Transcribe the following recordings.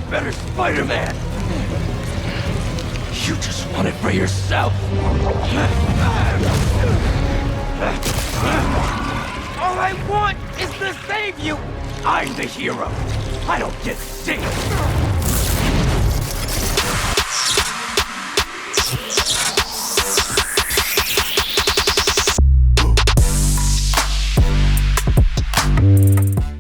better Spider-Man. You just want it for yourself. All I want is to save you. I'm the hero. I don't get saved.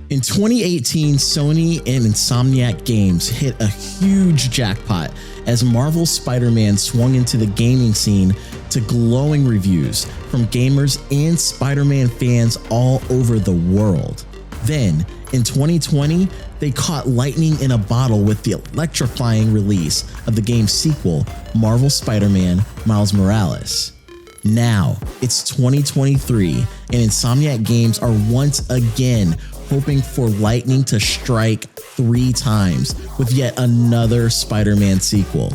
In 2018, Sony and Insomniac Games hit a huge jackpot as Marvel's Spider-Man swung into the gaming scene to glowing reviews from gamers and Spider-Man fans all over the world. Then, in 2020, they caught lightning in a bottle with the electrifying release of the game's sequel, Marvel Spider-Man Miles Morales. Now, it's 2023, and Insomniac Games are once again hoping for lightning to strike 3 times with yet another Spider-Man sequel.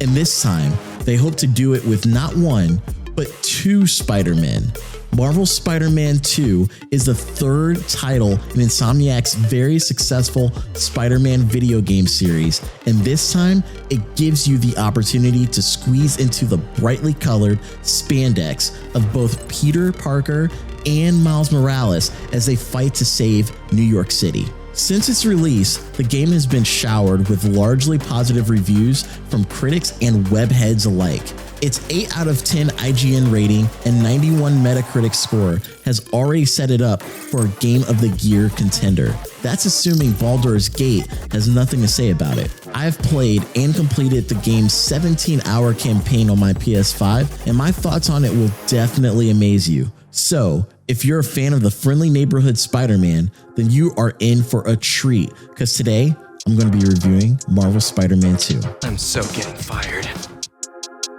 And this time, they hope to do it with not one, but 2 Spider-Men. Marvel's Spider-Man 2 is the 3rd title in Insomniac's very successful Spider-Man video game series, and this time it gives you the opportunity to squeeze into the brightly colored spandex of both Peter Parker and Miles Morales as they fight to save New York City. Since its release, the game has been showered with largely positive reviews from critics and webheads alike. Its 8 out of 10 IGN rating and 91 Metacritic score has already set it up for a Game of the Year contender. That's assuming Baldur's Gate has nothing to say about it. I have played and completed the game's 17-hour campaign on my PS5, and my thoughts on it will definitely amaze you. So, if you're a fan of the friendly neighborhood Spider-Man, then you are in for a treat, because today I'm going to be reviewing Marvel Spider-Man 2. I'm so getting fired.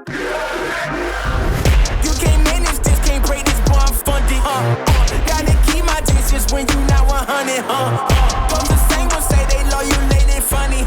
You can't manage this, can't break this, boy, I'm funded, Gotta keep my distance when you not 100, But the same will say they love you, they funny,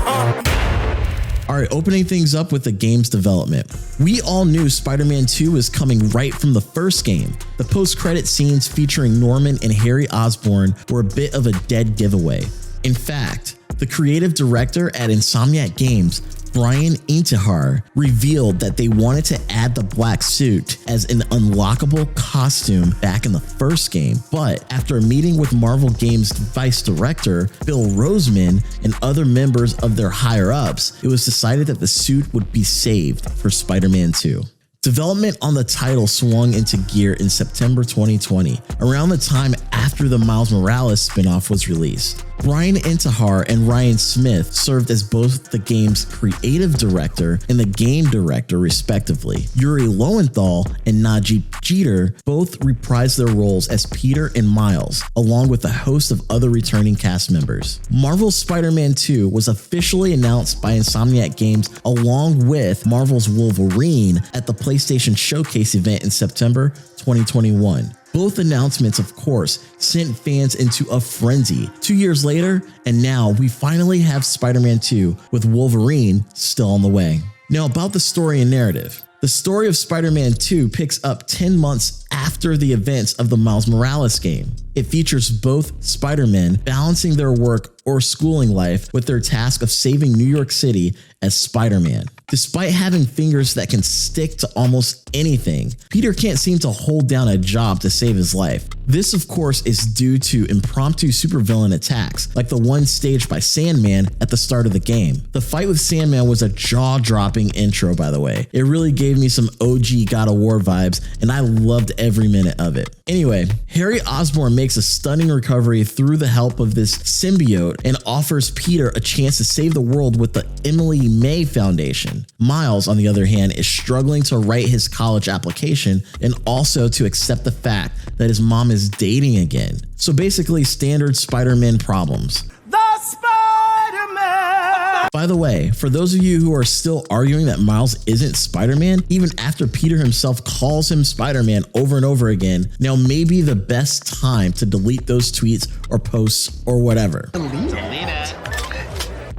Alright, opening things up with the game's development. We all knew Spider-Man 2 was coming right from the first game. The post-credit scenes featuring Norman and Harry Osborn were a bit of a dead giveaway. In fact, the creative director at Insomniac Games, Brian Enquirer, revealed that they wanted to add the black suit as an unlockable costume back in the first game, but after a meeting with Marvel Games vice director Bill Roseman and other members of their higher-ups, it was decided that the suit would be saved for Spider-Man 2. Development on the title swung into gear in September 2020, around the time after the Miles Morales spinoff was released. Brian Enquirer and Ryan Smith served as both the game's creative director and the game director, respectively. Yuri Lowenthal and Najib Jeter both reprised their roles as Peter and Miles, along with a host of other returning cast members. Marvel's Spider-Man 2 was officially announced by Insomniac Games along with Marvel's Wolverine at the PlayStation Showcase event in September 2021. Both announcements, of course, sent fans into a frenzy. 2 years later, and now we finally have Spider-Man 2 with Wolverine still on the way. Now about the story and narrative. The story of Spider-Man 2 picks up 10 months after the events of the Miles Morales game. It features both Spider-Men balancing their work or schooling life with their task of saving New York City as Spider-Man. Despite having fingers that can stick to almost anything, Peter can't seem to hold down a job to save his life. This, of course, is due to impromptu supervillain attacks, like the one staged by Sandman at the start of the game. The fight with Sandman was a jaw-dropping intro, by the way. It really gave me some OG God of War vibes, and I loved every minute of it. Anyway, Harry Osborn makes a stunning recovery through the help of this symbiote and offers Peter a chance to save the world with the Emily May Foundation. Miles, on the other hand, is struggling to write his college application and also to accept the fact that his mom is dating again. So basically, standard Spider-Man problems. The Spider-Man! By the way, for those of you who are still arguing that Miles isn't Spider-Man, even after Peter himself calls him Spider-Man over and over again, now may be the best time to delete those tweets or posts or whatever. Delete it.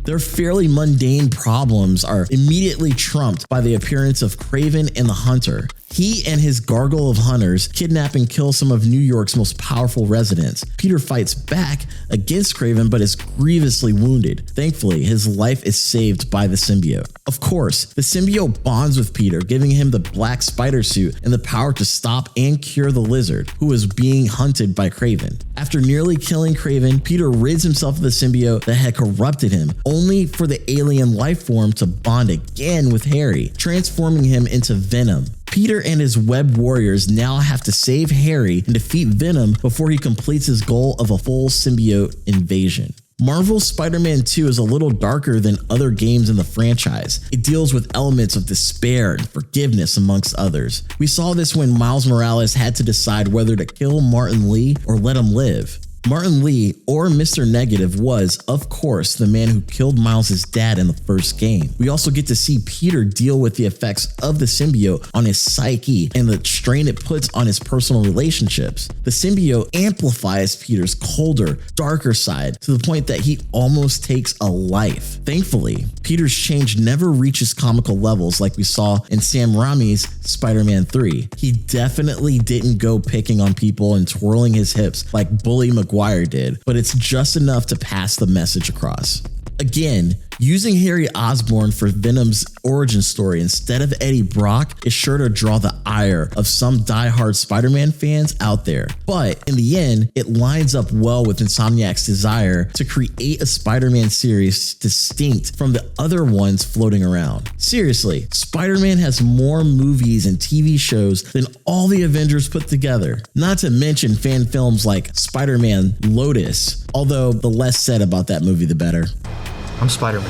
Their fairly mundane problems are immediately trumped by the appearance of Kraven and the Hunter. He and his gargle of hunters kidnap and kill some of New York's most powerful residents. Peter fights back against Kraven but is grievously wounded. Thankfully, his life is saved by the symbiote. Of course, the symbiote bonds with Peter, giving him the black spider suit and the power to stop and cure the lizard, who is being hunted by Kraven. After nearly killing Kraven, Peter rids himself of the symbiote that had corrupted him, only for the alien life form to bond again with Harry, transforming him into Venom. Peter and his web warriors now have to save Harry and defeat Venom before he completes his goal of a full symbiote invasion. Marvel's Spider-Man 2 is a little darker than other games in the franchise. It deals with elements of despair and forgiveness amongst others. We saw this when Miles Morales had to decide whether to kill Martin Lee or let him live. Martin Lee, or Mr. Negative, was, of course, the man who killed Miles' dad in the first game. We also get to see Peter deal with the effects of the symbiote on his psyche and the strain it puts on his personal relationships. The symbiote amplifies Peter's colder, darker side to the point that he almost takes a life. Thankfully, Peter's change never reaches comical levels like we saw in Sam Raimi's Spider-Man 3. He definitely didn't go picking on people and twirling his hips like Bully Maguire did, but it's just enough to pass the message across. Again, using Harry Osborn for Venom's origin story instead of Eddie Brock is sure to draw the ire of some diehard Spider-Man fans out there. But in the end, it lines up well with Insomniac's desire to create a Spider-Man series distinct from the other ones floating around. Seriously, Spider-Man has more movies and TV shows than all the Avengers put together. Not to mention fan films like Spider-Man Lotus, although the less said about that movie, the better. I'm Spider-Man.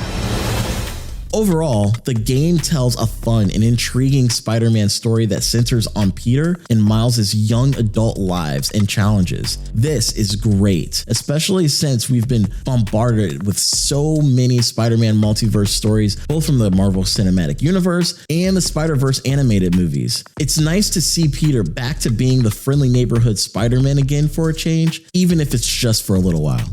Overall, the game tells a fun and intriguing Spider-Man story that centers on Peter and Miles' young adult lives and challenges. This is great, especially since we've been bombarded with so many Spider-Man multiverse stories, both from the Marvel Cinematic Universe and the Spider-Verse animated movies. It's nice to see Peter back to being the friendly neighborhood Spider-Man again for a change, even if it's just for a little while.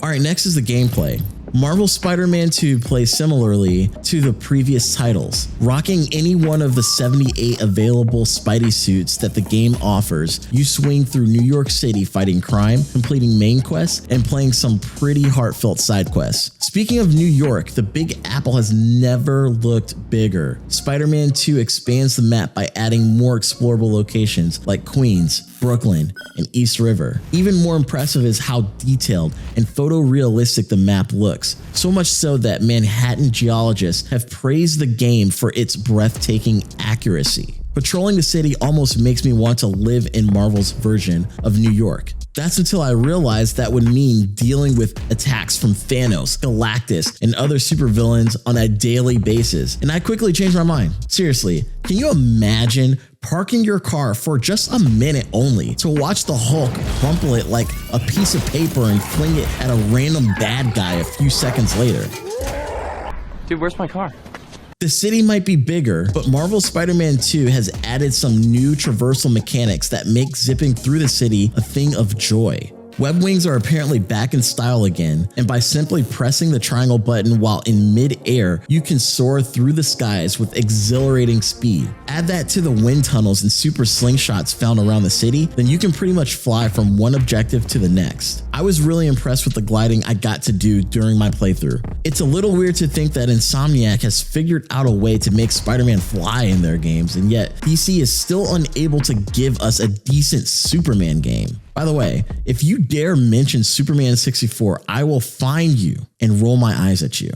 Alright, next is the gameplay. Marvel Spider-Man 2 plays similarly to the previous titles. Rocking any one of the 78 available Spidey suits that the game offers, you swing through New York City fighting crime, completing main quests, and playing some pretty heartfelt side quests. Speaking of New York, the Big Apple has never looked bigger. Spider-Man 2 expands the map by adding more explorable locations like Queens, Brooklyn, and East River. Even more impressive is how detailed and photorealistic the map looks. So much so that Manhattan geologists have praised the game for its breathtaking accuracy. Patrolling the city almost makes me want to live in Marvel's version of New York. That's until I realized that would mean dealing with attacks from Thanos, Galactus, and other supervillains on a daily basis. And I quickly changed my mind. Seriously, can you imagine parking your car for just a minute only to watch the Hulk crumple it like a piece of paper and fling it at a random bad guy a few seconds later? Dude, where's my car? The city might be bigger, but Marvel Spider-Man 2 has added some new traversal mechanics that make zipping through the city a thing of joy. Web wings are apparently back in style again, and by simply pressing the triangle button while in mid-air, you can soar through the skies with exhilarating speed. Add that to the wind tunnels and super slingshots found around the city, then you can pretty much fly from one objective to the next. I was really impressed with the gliding I got to do during my playthrough. It's a little weird to think that Insomniac has figured out a way to make Spider-Man fly in their games, and yet DC is still unable to give us a decent Superman game. By the way, if you dare mention Superman 64, I will find you and roll my eyes at you.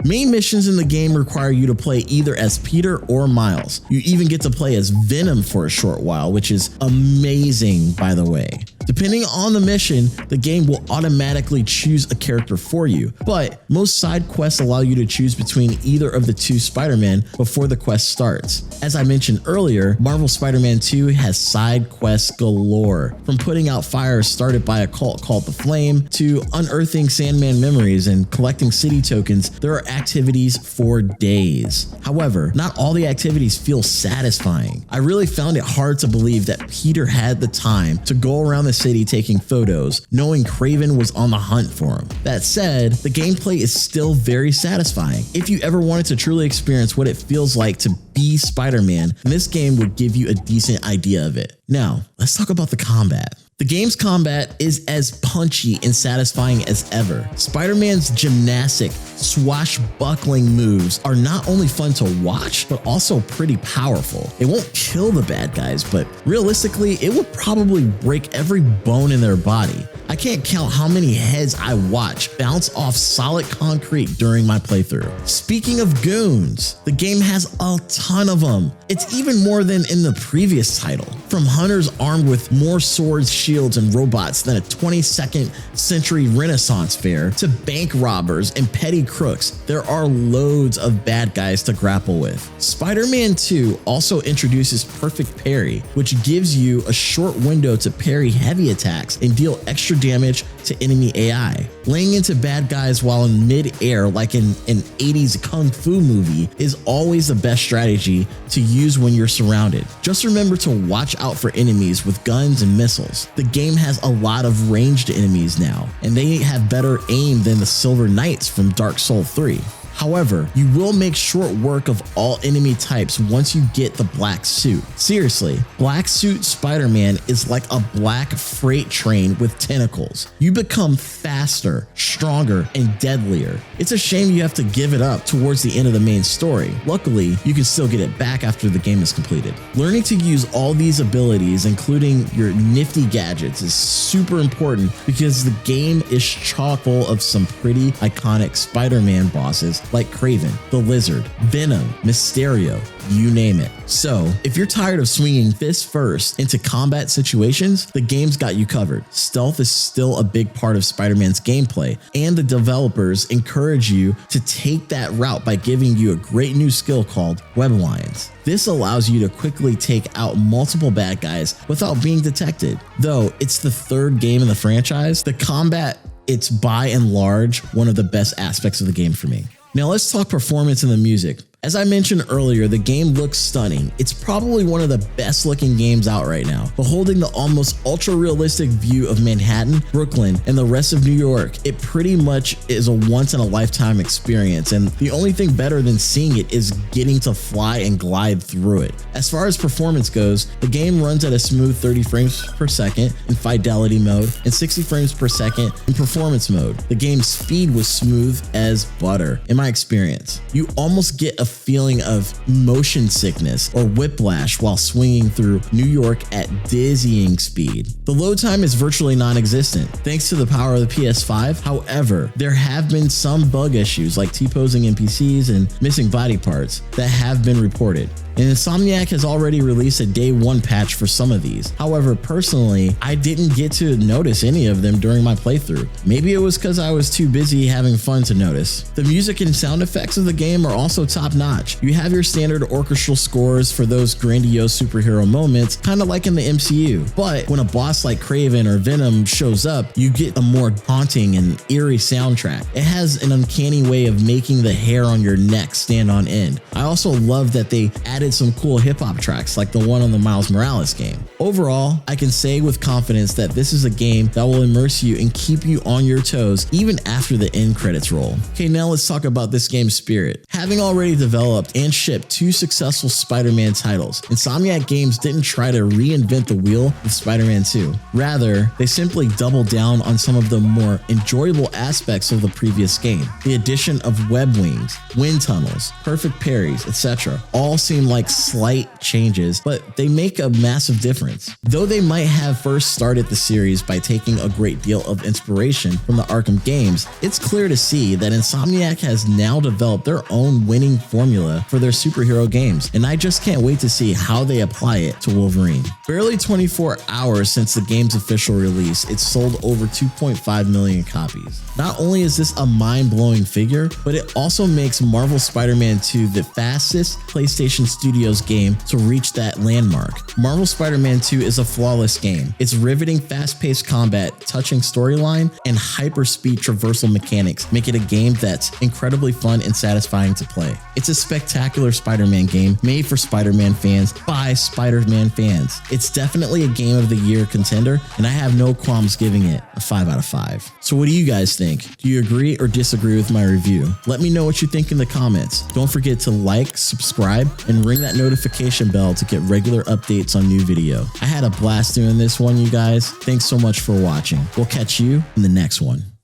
Main missions in the game require you to play either as Peter or Miles. You even get to play as Venom for a short while, which is amazing, by the way. Depending on the mission, the game will automatically choose a character for you, but most side quests allow you to choose between either of the two Spider-Man before the quest starts. As I mentioned earlier, Marvel Spider-Man 2 has side quests galore, from putting out fires started by a cult called The Flame to unearthing Sandman memories and collecting city tokens. There are activities for days. However, not all the activities feel satisfying. I really found it hard to believe that Peter had the time to go around the city taking photos, knowing Kraven was on the hunt for him. That said, the gameplay is still very satisfying. If you ever wanted to truly experience what it feels like to be Spider-Man, then this game would give you a decent idea of it. Now, let's talk about the combat. The game's combat is as punchy and satisfying as ever. Spider-Man's gymnastic, swashbuckling moves are not only fun to watch, but also pretty powerful. It won't kill the bad guys, but realistically, it would probably break every bone in their body. I can't count how many heads I watch bounce off solid concrete during my playthrough. Speaking of goons, the game has a ton of them. It's even more than in the previous title. From hunters armed with more swords, shields, and robots than a 22nd century Renaissance fair, to bank robbers and petty crooks, there are loads of bad guys to grapple with. Spider-Man 2 also introduces Perfect Parry, which gives you a short window to parry heavy attacks and deal extra damage to enemy AI. Laying into bad guys while in mid-air like in an 80s kung fu movie is always the best strategy to use when you're surrounded. Just remember to watch out for enemies with guns and missiles. The game has a lot of ranged enemies now, and they have better aim than the Silver Knights from Dark Souls 3. However, you will make short work of all enemy types once you get the black suit. Seriously, black suit Spider-Man is like a black freight train with tentacles. You become faster, stronger, and deadlier. It's a shame you have to give it up towards the end of the main story. Luckily, you can still get it back after the game is completed. Learning to use all these abilities, including your nifty gadgets, is super important because the game is chock full of some pretty iconic Spider-Man bosses like Kraven, the Lizard, Venom, Mysterio, you name it. So, if you're tired of swinging fist first into combat situations, the game's got you covered. Stealth is still a big part of Spider-Man's gameplay, and the developers encourage you to take that route by giving you a great new skill called Web Lines. This allows you to quickly take out multiple bad guys without being detected. Though it's the third game in the franchise, the combat, it's by and large one of the best aspects of the game for me. Now let's talk performance and the music. As I mentioned earlier, the game looks stunning. It's probably one of the best looking games out right now. Beholding the almost ultra realistic view of Manhattan, Brooklyn, and the rest of New York, it pretty much is a once in a lifetime experience. And the only thing better than seeing it is getting to fly and glide through it. As far as performance goes, the game runs at a smooth 30 frames per second in fidelity mode and 60 frames per second in performance mode. The game's speed was smooth as butter in my experience. You almost get a feeling of motion sickness or whiplash while swinging through New York at dizzying speed. The load time is virtually non-existent thanks to the power of the PS5. However, there have been some bug issues like T-posing NPCs and missing body parts that have been reported. And Insomniac has already released a day one patch for some of these. However, personally, I didn't get to notice any of them during my playthrough. Maybe it was because I was too busy having fun to notice. The music and sound effects of the game are also top notch. You have your standard orchestral scores for those grandiose superhero moments, kind of like in the MCU. But when a boss like Kraven or Venom shows up, you get a more haunting and eerie soundtrack. It has an uncanny way of making the hair on your neck stand on end. I also love that they added some cool hip-hop tracks like the one on the Miles Morales game. Overall, I can say with confidence that this is a game that will immerse you and keep you on your toes even after the end credits roll. Okay, now let's talk about this game's spirit. Having already developed and shipped 2 successful Spider-Man titles, Insomniac Games didn't try to reinvent the wheel with Spider-Man 2. Rather, they simply doubled down on some of the more enjoyable aspects of the previous game. The addition of web wings, wind tunnels, perfect parries, etc. all seem like slight changes, but they make a massive difference. Though they might have first started the series by taking a great deal of inspiration from the Arkham games, it's clear to see that Insomniac has now developed their own winning formula for their superhero games, and I just can't wait to see how they apply it to Wolverine. Barely 24 hours since the game's official release, it's sold over 2.5 million copies. Not only is this a mind-blowing figure, but it also makes Marvel Spider-Man 2 the fastest PlayStation Studios game to reach that landmark. Marvel Spider-Man 2 is a flawless game. Its riveting, fast-paced combat, touching storyline, and hyper-speed traversal mechanics make it a game that's incredibly fun and satisfying to play. It's a spectacular Spider-Man game made for Spider-Man fans by Spider-Man fans. It's definitely a Game of the Year contender, and I have no qualms giving it a 5 out of 5. So what do you guys think? Do you agree or disagree with my review? Let me know what you think in the comments. Don't forget to like, subscribe, and ring that notification bell to get regular updates on new video. I had a blast doing this one, you guys. Thanks so much for watching. We'll catch you in the next one.